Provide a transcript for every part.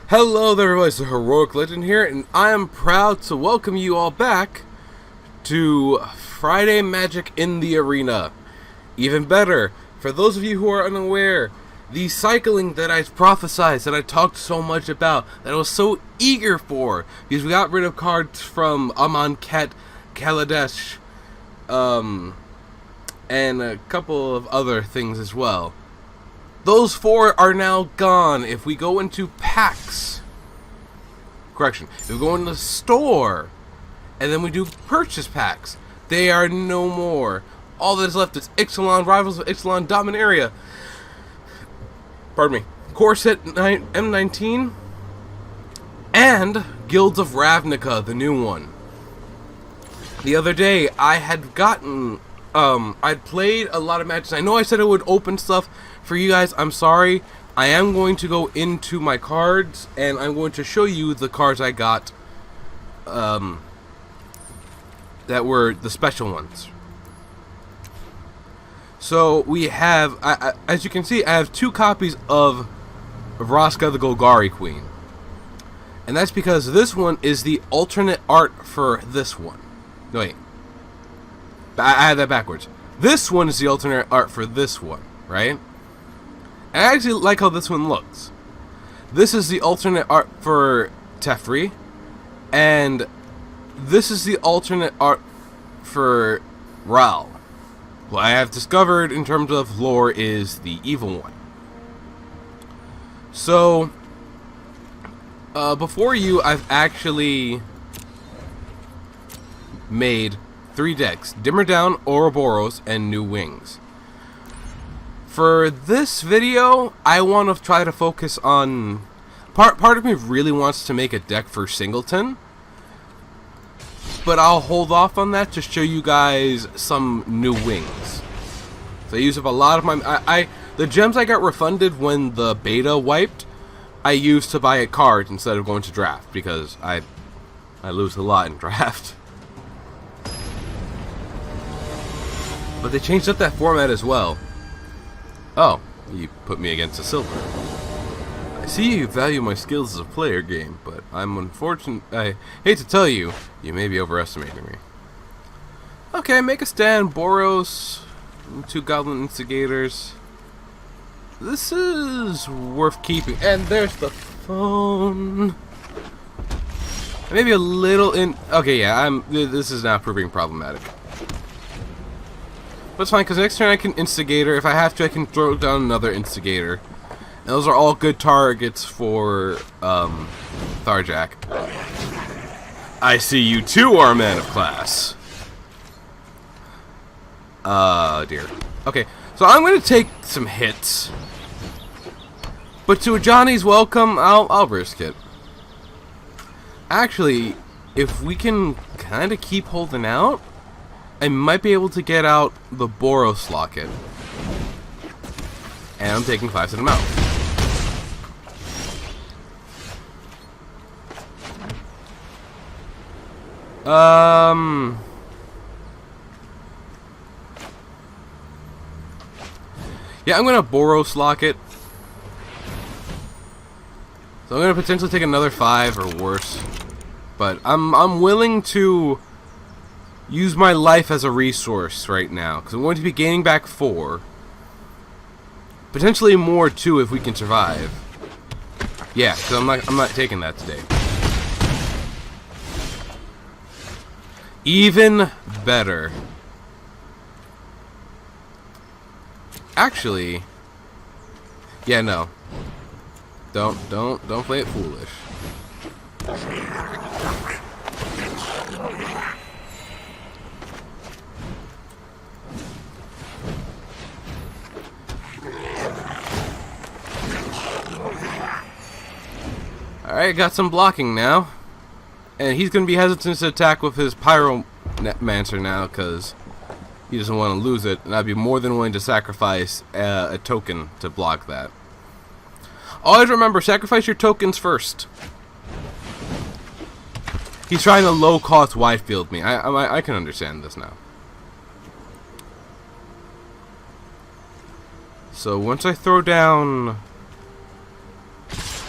Hello there everybody, it's the Heroic Legend here, and I am proud to welcome you all back to Friday Magic in the Arena. Even better, for those of you who are unaware, the cycling that I prophesized, that I talked so much about, that I was so eager for, because we got rid of cards from Amonkhet, Kaladesh, and a couple of other things as well. Those four are now gone. If we go into packs, if we go in the store, and then we do purchase packs, they are no more. All that is left is Ixalan, Rivals of Ixalan, Dominaria, pardon me, Core Set M19, and Guilds of Ravnica, the new one. The other day, I had gotten, I'd played a lot of matches. I know I said I would open stuff for you guys. I'm sorry. I am going to go into my cards, and I'm going to show you the cards I got, that were the special ones. So we have, as you can see, I have 2 copies of Vraska the Golgari Queen. And that's because this one is the alternate art for this one. No, wait. I had that backwards. This one is the alternate art for this one, right? I actually like how this one looks. This is the alternate art for Teferi, and this is the alternate art for Ral, who I have discovered in terms of lore is the evil one. So, before you, I've actually made 3 decks: Dimmer Down, Boros, and New Wings. For this video, I want to try to focus on... Part of me really wants to make a deck for Singleton, but I'll hold off on that to show you guys some New Wings. So I use up a lot of my... the gems I got refunded when the beta wiped, I used to buy a card instead of going to draft, because I lose a lot in draft. But they changed up that format as well. Oh, you put me against a silver. I see you value my skills as a player game, but I'm unfortunate. I hate to tell you, you may be overestimating me. Okay, make a stand, Boros. 2 Goblin Instigators. This is worth keeping. And there's the phone. Maybe a little in. Okay, yeah, this is now proving problematic. But it's fine, because next turn I can Instigator. If I have to, I can throw down another Instigator. And those are all good targets for Tharjak. I see you too are a man of class. Dear. Okay, so I'm going to take some hits. But to a Johnny's welcome, I'll risk it. Actually, if we can kind of keep holding out, I might be able to get out the Boros locket. And I'm taking 5 to the mouth. Yeah, I'm gonna Boros locket. So I'm gonna potentially take another 5 or worse. But I'm willing to use my life as a resource right now, because I'm going to be gaining back 4. Potentially more too if we can survive. Yeah, because I'm not taking that today. Even better. Actually, yeah, no. Don't play it foolish. Alright, got some blocking now. And he's going to be hesitant to attack with his Pyromancer now, because he doesn't want to lose it. And I'd be more than willing to sacrifice a token to block that. Always remember, sacrifice your tokens first. He's trying to low-cost wide field me. I can understand this now. So once I throw down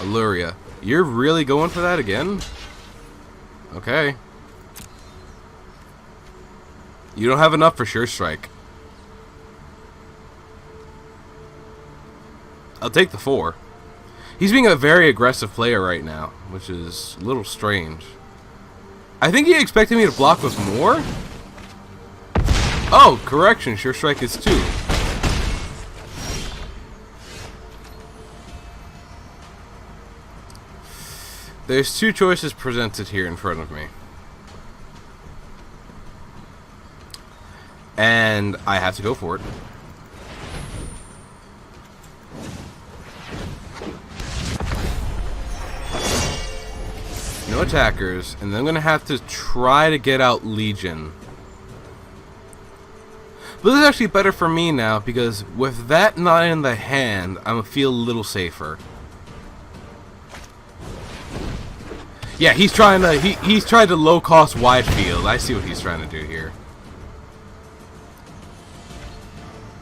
Alluria, You're really going for that again? Okay. You don't have enough for Sure Strike. I'll take the 4. He's being a very aggressive player right now, which is a little strange. I think he expected me to block with more? Oh, correction, Sure Strike is 2. There's 2 choices presented here in front of me. And I have to go for it. No attackers, and then I'm gonna have to try to get out Legion. But this is actually better for me now, because with that not in the hand, I'm gonna feel a little safer. Yeah, he's trying to he's tried to low cost wide field. I see what he's trying to do here.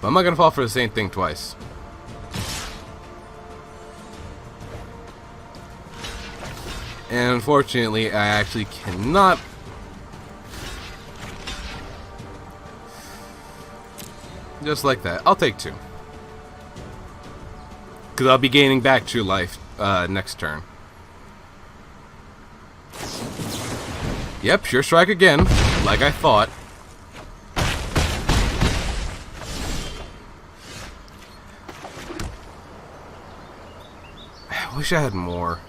But I'm not gonna fall for the same thing twice. And unfortunately, I actually cannot. Just like that. I'll take 2. Because I'll be gaining back true life next turn. Yep, Sure Strike again, like I thought. I wish I had more.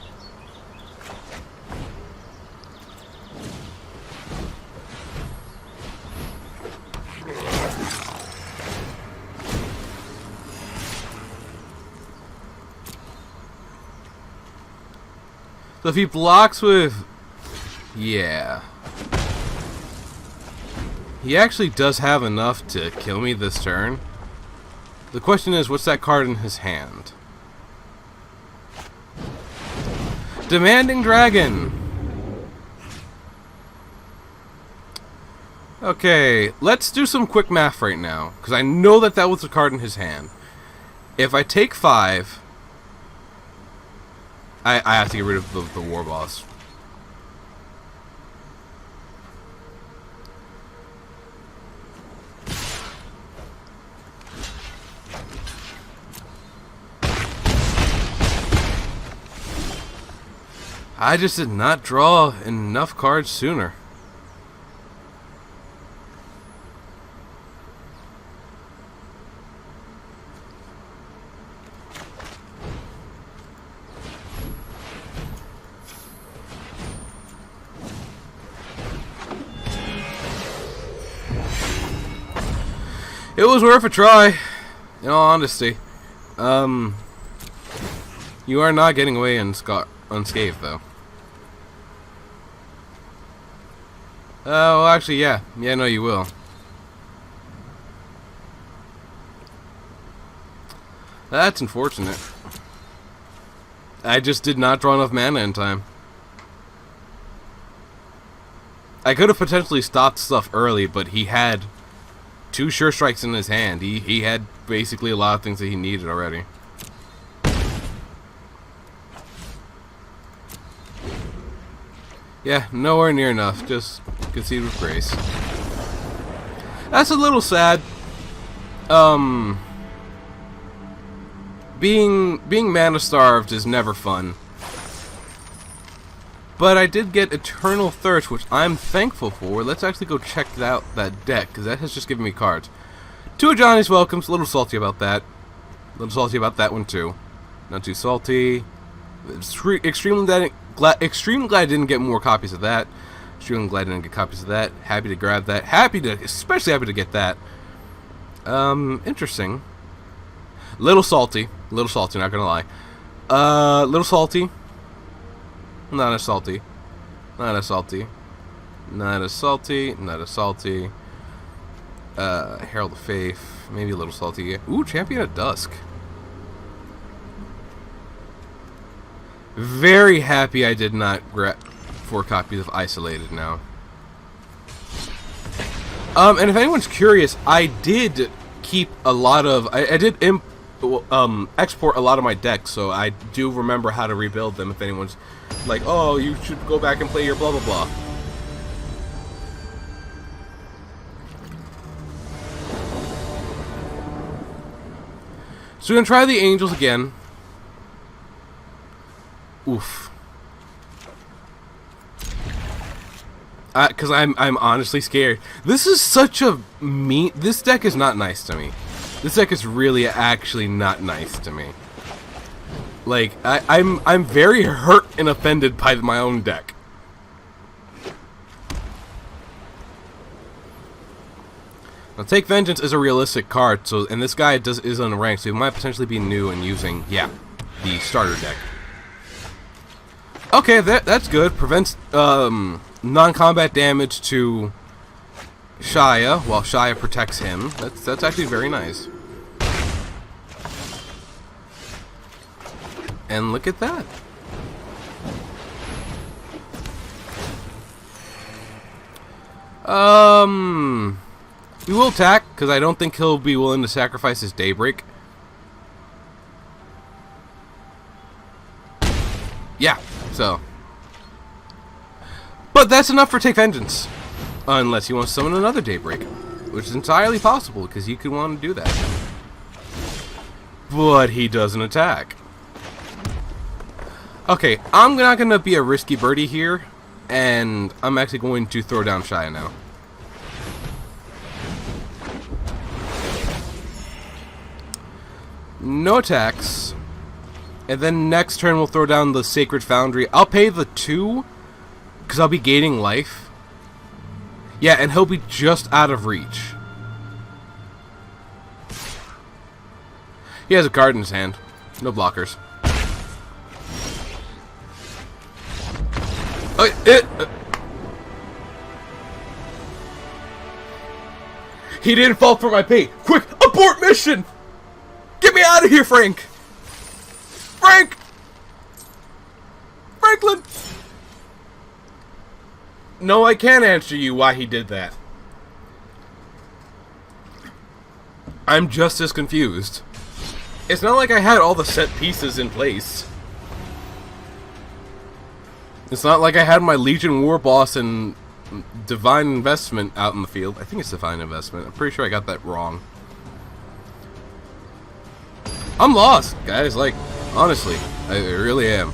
So if he blocks with... Yeah. He actually does have enough to kill me this turn. The question is, what's that card in his hand? Demanding Dragon! Okay, let's do some quick math right now, because I know that that was the card in his hand. If I take 5... I have to get rid of the War Boss. I just did not draw enough cards sooner. It was worth a try, in all honesty. You are not getting away unscathed, though. Well, actually, yeah. Yeah, no, you will. That's unfortunate. I just did not draw enough mana in time. I could have potentially stopped stuff early, but he had 2 Sure Strikes in his hand. He had basically a lot of things that he needed already. Yeah, nowhere near enough. Just concede with grace. That's a little sad. Being mana starved is never fun. But I did get Eternal Thirst, which I'm thankful for. Let's actually go check out that deck, because that has just given me cards. 2 of Johnny's Welcomes, a little salty about that. A little salty about that one too. Not too salty. Extremely glad I didn't get more copies of that. Extremely glad I didn't get copies of that. Happy to grab that. Especially happy to get that. Interesting. Little salty, not gonna lie. Little salty. Not as salty. Not as salty. Not as salty. Not as salty. Herald of Faith. Maybe a little salty. Ooh, Champion of Dusk. Very happy I did not grab 4 copies of Isolated now. And if anyone's curious, I did keep a lot of... I did export a lot of my decks, so I do remember how to rebuild them if anyone's like, oh, you should go back and play your blah blah blah. So we're gonna try the Angels again. Oof. Because I'm honestly scared. This is such a mean. This deck is not nice to me. This deck is really actually not nice to me. Like I'm very hurt and offended by my own deck. Now, Take Vengeance is a realistic card, so and this guy is unranked, so he might potentially be new and using, yeah, the starter deck. Okay, that's good. Prevents non-combat damage to Shia, while Shia protects him. That's actually very nice. And look at that. We will attack, because I don't think he'll be willing to sacrifice his Daybreak. Yeah, so. But that's enough for Take Vengeance. Unless he wants to summon another Daybreak. Which is entirely possible, because he could want to do that. But he doesn't attack. Okay, I'm not going to be a risky birdie here. And I'm actually going to throw down Shia now. No attacks. And then next turn we'll throw down the Sacred Foundry. I'll pay the 2, because I'll be gaining life. Yeah, and he'll be just out of reach. He has a card in his hand. No blockers. He didn't fall for my bait. Quick, abort mission! Get me out of here, Frank! Franklin! No, I can't answer you why he did that. I'm just as confused. It's not like I had all the set pieces in place. It's not like I had my Legion War Boss and Divine Investment out in the field. I think it's Divine Investment. I'm pretty sure I got that wrong. I'm lost, guys. Like, honestly, I really am.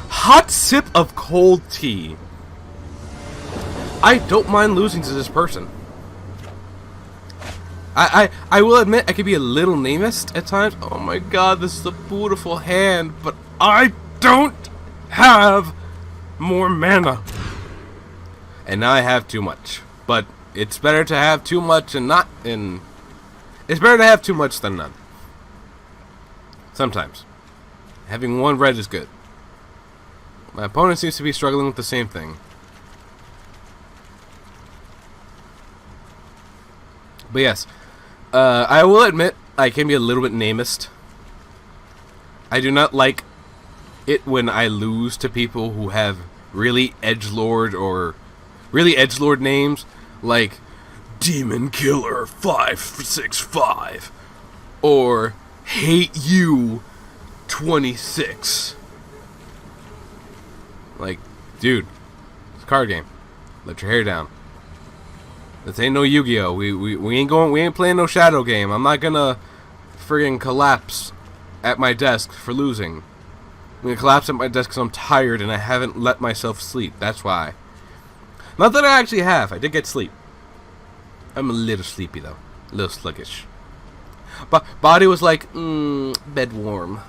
Hot sip of cold tea. I don't mind losing to this person. I will admit I could be a little namist at times. Oh my god, this is a beautiful hand, but I don't have more mana. And now I have too much. But it's better to have too much and not in. It's better to have too much than none. Sometimes. Having one red is good. My opponent seems to be struggling with the same thing. But yes, I will admit I can be a little bit namist. I do not like it when I lose to people who have really edgelord or really edgelord names like Demon Killer 565 or Hate You 26. Like, dude, it's a card game. Let your hair down. This ain't no Yu-Gi-Oh. We ain't playing no shadow game. I'm not gonna friggin' collapse at my desk for losing. I'm gonna collapse at my desk because I'm tired and I haven't let myself sleep. That's why. Not that I actually have. I did get sleep. I'm a little sleepy though. A little sluggish. But body was like, bed warm.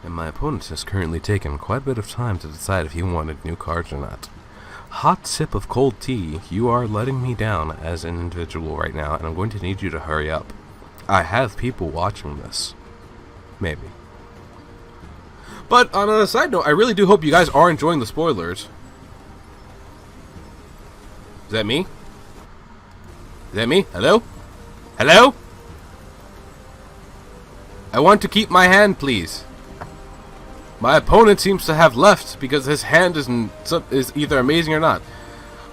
And my opponent has currently taken quite a bit of time to decide if he wanted new cards or not. Hot sip of cold tea, you are letting me down as an individual right now, and I'm going to need you to hurry up. I have people watching this. Maybe. But on a side note, I really do hope you guys are enjoying the spoilers. Is that me? Is that me? Hello? Hello? I want to keep my hand, please. My opponent seems to have left because his hand is either amazing or not.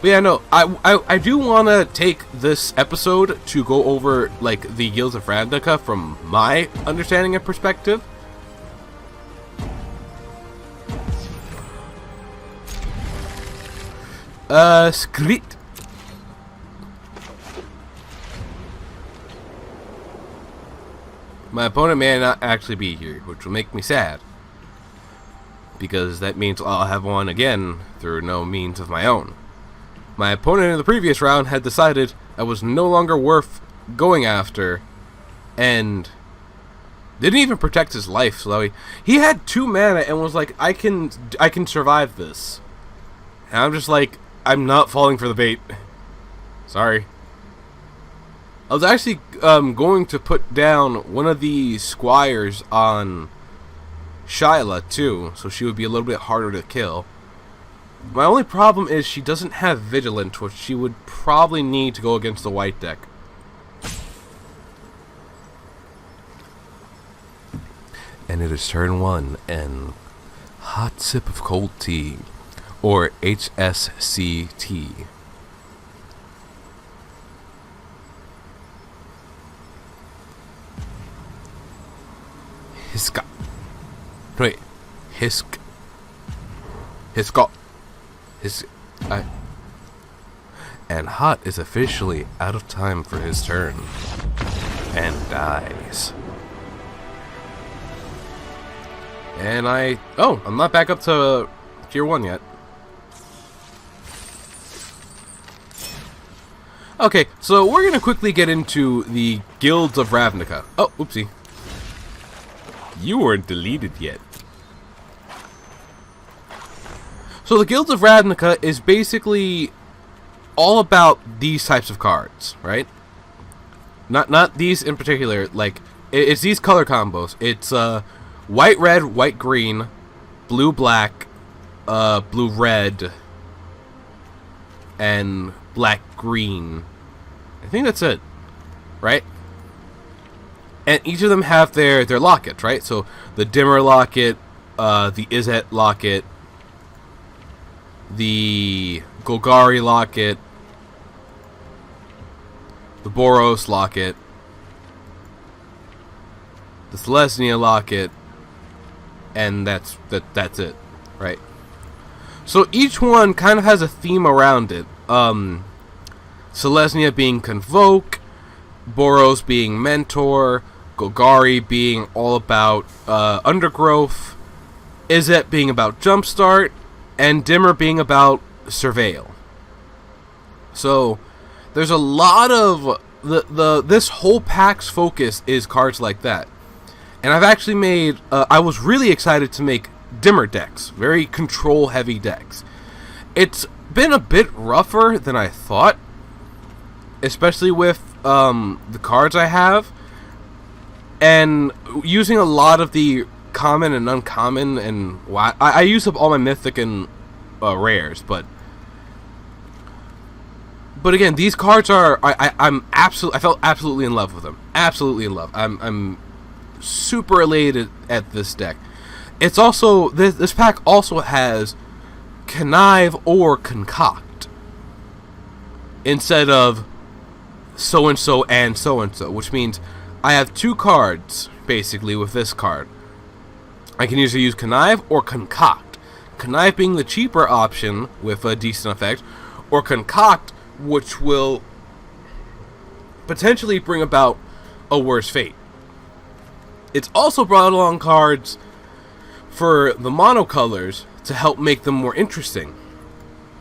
But But yeah, no, I do want to take this episode to go over, like, the Guilds of Ravnica from my understanding and perspective. Skrit. My opponent may not actually be here, which will make me sad. Because that means I'll have won again through no means of my own. My opponent in the previous round had decided I was no longer worth going after, and didn't even protect his life. So he had 2 mana and was like, I can survive this. And I'm just like, I'm not falling for the bait. Sorry. I was actually going to put down one of the squires on Shyla too, so she would be a little bit harder to kill. My only problem is she doesn't have Vigilant, which she would probably need to go against the white deck. And it is turn 1, and hot sip of cold tea, or HSCT. Hiska. Wait. Hisk. Hiska. And Hot is officially out of time for his turn. And dies. And oh, I'm not back up to tier 1 yet. Okay, so we're gonna quickly get into the Guilds of Ravnica. Oh, oopsie. You weren't deleted yet. So the Guilds of Ravnica is basically all about these types of cards, right? Not these in particular. Like, it's these color combos. It's white red, white green, blue black, blue red, and black green. I think that's it, right? And each of them have their lockets, right? So the Dimmer locket, the Izzet locket, the Golgari locket, the Boros locket, the Selesnya locket, and that's it, right? So each one kind of has a theme around it. Selesnya being Convoke, Boros being Mentor, Golgari being all about Undergrowth, Izzet being about Jumpstart, and Dimmer being about Surveil. So there's a lot of this whole pack's focus is cards like that. And I've actually made I was really excited to make Dimmer decks, very control heavy decks. It's been a bit rougher than I thought, especially with the cards I have, and using a lot of the common and uncommon, and I use up all my mythic and rares, but again, these cards are I felt absolutely in love with them, absolutely in love. I'm super elated at this deck. It's also this pack also has Connive or Concoct instead of so and so, which means I have 2 cards basically with this card. I can either use Connive or Concoct. Connive being the cheaper option with a decent effect, or Concoct, which will potentially bring about a worse fate. It's also brought along cards for the monocolors to help make them more interesting.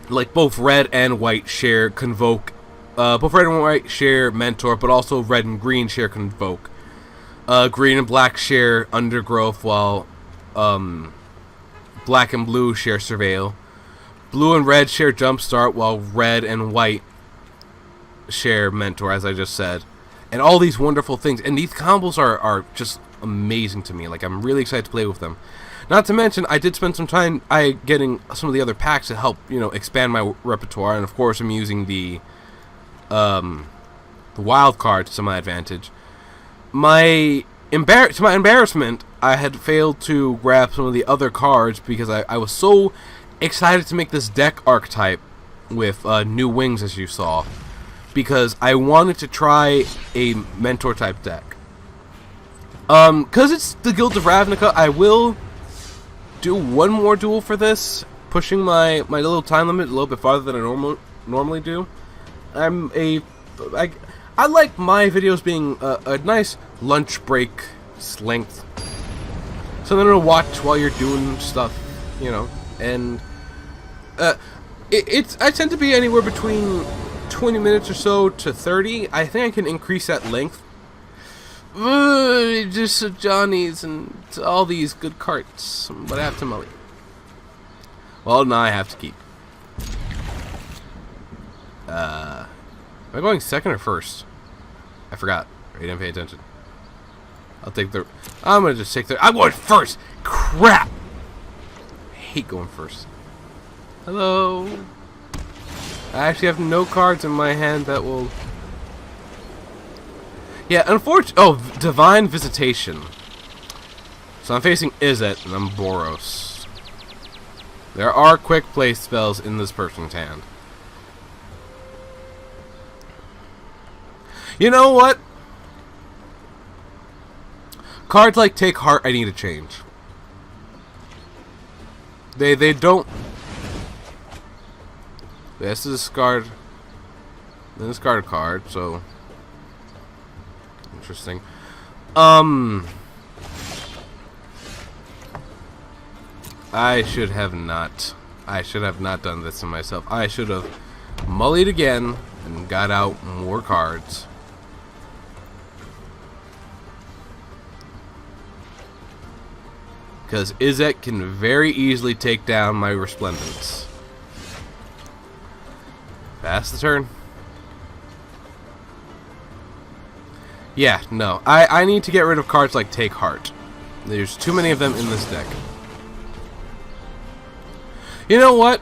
Like both red and white share Convoke. Both red and white share Mentor, but also red and green share Convoke. Green and black share Undergrowth, while black and blue share Surveil. Blue and red share Jumpstart, while red and white share Mentor, as I just said. And all these wonderful things. And these combos are just amazing to me. Like, I'm really excited to play with them. Not to mention, I did spend some time getting some of the other packs to help, expand my repertoire. And of course, I'm using the wild cards to my advantage. To my embarrassment, I had failed to grab some of the other cards because I was so excited to make this deck archetype with new wings, as you saw, because I wanted to try a mentor type deck. Because it's the Guild of Ravnica, I will do one more duel for this, pushing my little time limit a little bit farther than I normally do. I like my videos being a nice lunch break length, something to watch while you're doing stuff, you know. And I tend to be anywhere between 20 minutes or so to 30. I think I can increase that length. Just Johnny's and all these good carts, but I have to mully. Well, now I have to keep. Am I going second or first? I forgot. I didn't pay attention. I'll take the. I'm gonna just take the. I'm going first. Crap. I hate going first. Hello. I actually have no cards in my hand that will. Yeah, unfortunately. Oh, Divine Visitation. So I'm facing Izzet and I'm Boros. There are quick play spells in this person's hand. You know what? Cards like Take Heart I need to change. They don't. This is discard. Then discard a card, so interesting. I should have not done this to myself. I should have mullied again and got out more cards. Because Izzet can very easily take down my Resplendence. Pass the turn. Yeah, no. I need to get rid of cards like Take Heart. There's too many of them in this deck. You know what?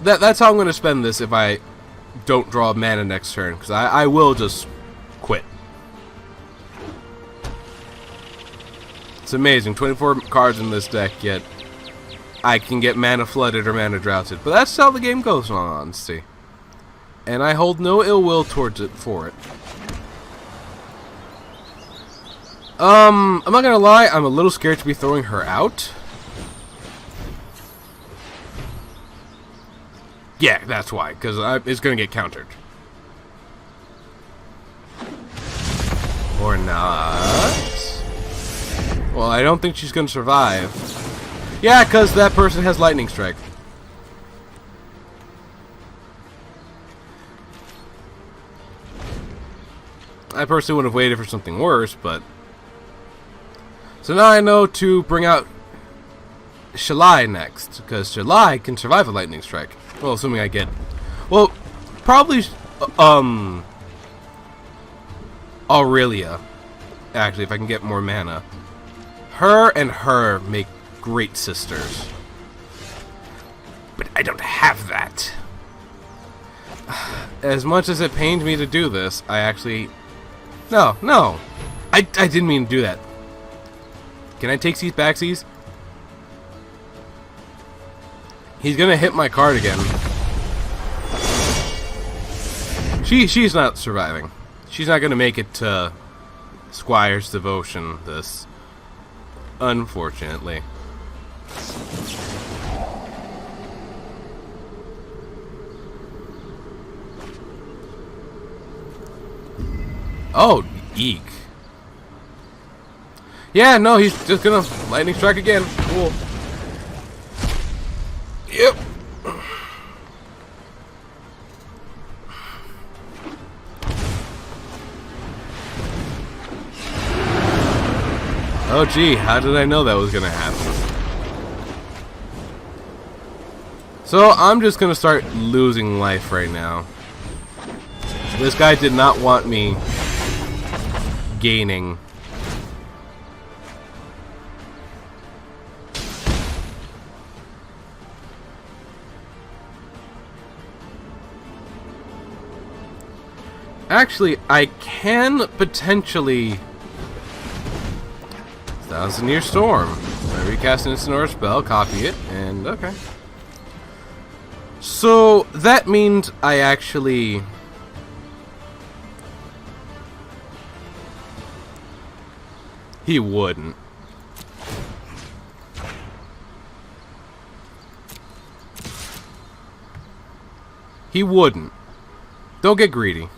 That's how I'm going to spend this if I don't draw mana next turn. Because I will just quit. It's amazing. 24 cards in this deck, yet I can get mana flooded or mana droughted. But that's how the game goes, in all honesty. And I hold no ill will towards it for it. I'm not gonna lie, I'm a little scared to be throwing her out. Yeah, that's why, because it's gonna get countered. Or not. Well, I don't think she's gonna survive. Yeah, because that person has Lightning Strike. I personally would have waited for something worse, but... So now I know to bring out Shalai next, because Shalai can survive a Lightning Strike. Well, assuming I get... Well, probably... Aurelia. Actually, if I can get more mana. Her and her make great sisters. But I don't have that. As much as it pained me to do this, I actually... No. I didn't mean to do that. Can I take these backsies? He's gonna hit my card again. She's not surviving. She's not gonna make it to Squire's Devotion, this. Unfortunately. Oh, eek. Yeah, no, he's just gonna Lightning Strike again. Cool. Yep. Oh, gee, how did I know that was gonna happen? So, I'm just gonna start losing life right now. This guy did not want me gaining. Actually, I can potentially... Thousand-Year Storm. I recast an instant or spell, copy it, and okay. So that means I actually... He wouldn't. He wouldn't. Don't get greedy.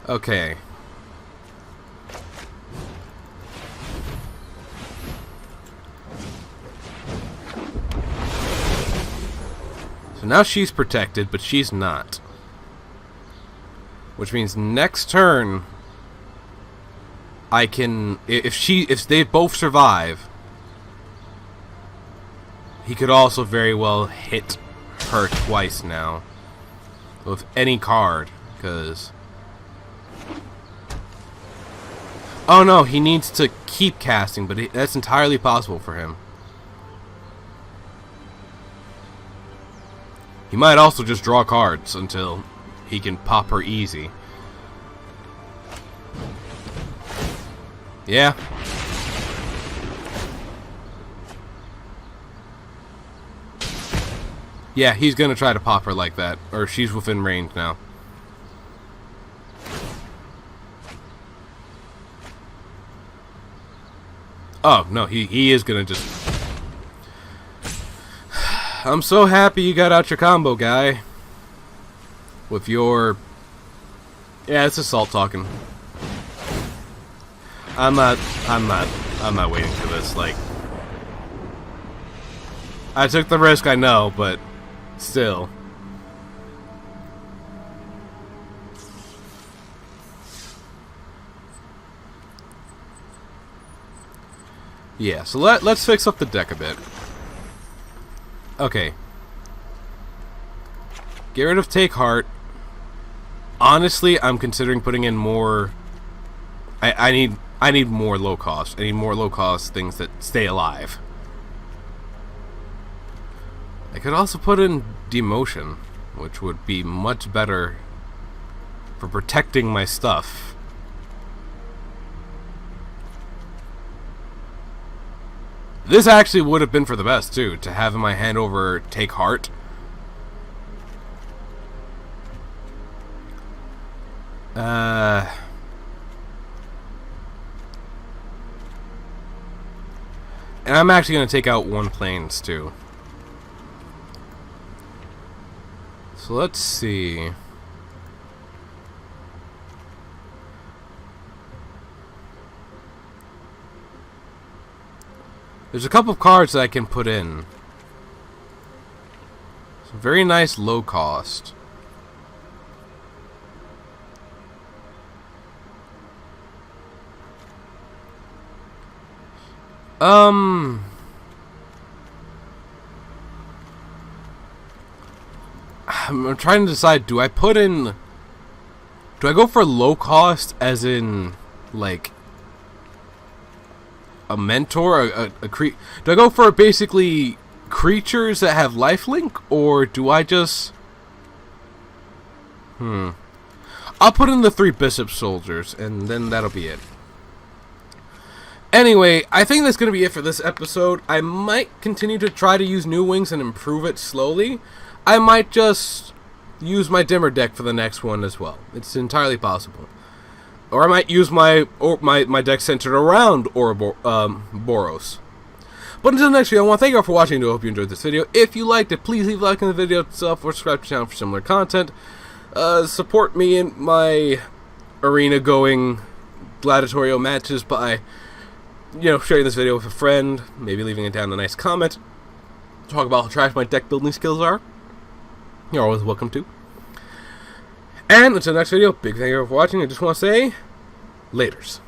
Okay. So now she's protected, but she's not. Which means next turn I can, if they both survive, he could also very well hit her twice now with any card, because oh no, he needs to keep casting, but that's entirely possible for him. He might also just draw cards until he can pop her easy. Yeah. Yeah, he's gonna try to pop her like that, or she's within range now. Oh, no, he is gonna just... I'm so happy you got out your combo, guy. With your... Yeah, it's assault talking. I'm not waiting for this, like... I took the risk, I know, but... Still. Yeah, so let's fix up the deck a bit. Okay. Get rid of Take Heart. Honestly, I'm considering putting in more... I need more low cost. I need more low cost things that stay alive. I could also put in Demotion, which would be much better for protecting my stuff. This actually would have been for the best, too, to have in my hand over Take Heart. And I'm actually going to take out one Plains, too. So let's see. There's a couple of cards that I can put in. Some very nice low cost. I'm trying to decide, do I go for low cost as in, like, a mentor, do I go for basically creatures that have lifelink, or do I just... I'll put in the 3 Bishop Soldiers, and then that'll be it. Anyway, I think that's going to be it for this episode. I might continue to try to use New Wings and improve it slowly. I might just use my dimmer deck for the next one as well. It's entirely possible. Or I might use my deck centered around Boros. But until next video, I want to thank you all for watching. I hope you enjoyed this video. If you liked it, please leave a like on the video itself or subscribe to the channel for similar content. Support me in my arena-going gladiatorial matches by, sharing this video with a friend, maybe leaving it down a nice comment. Talk about how trash my deck building skills are. You're always welcome to. And until the next video, big thank you for watching. I just want to say, laters.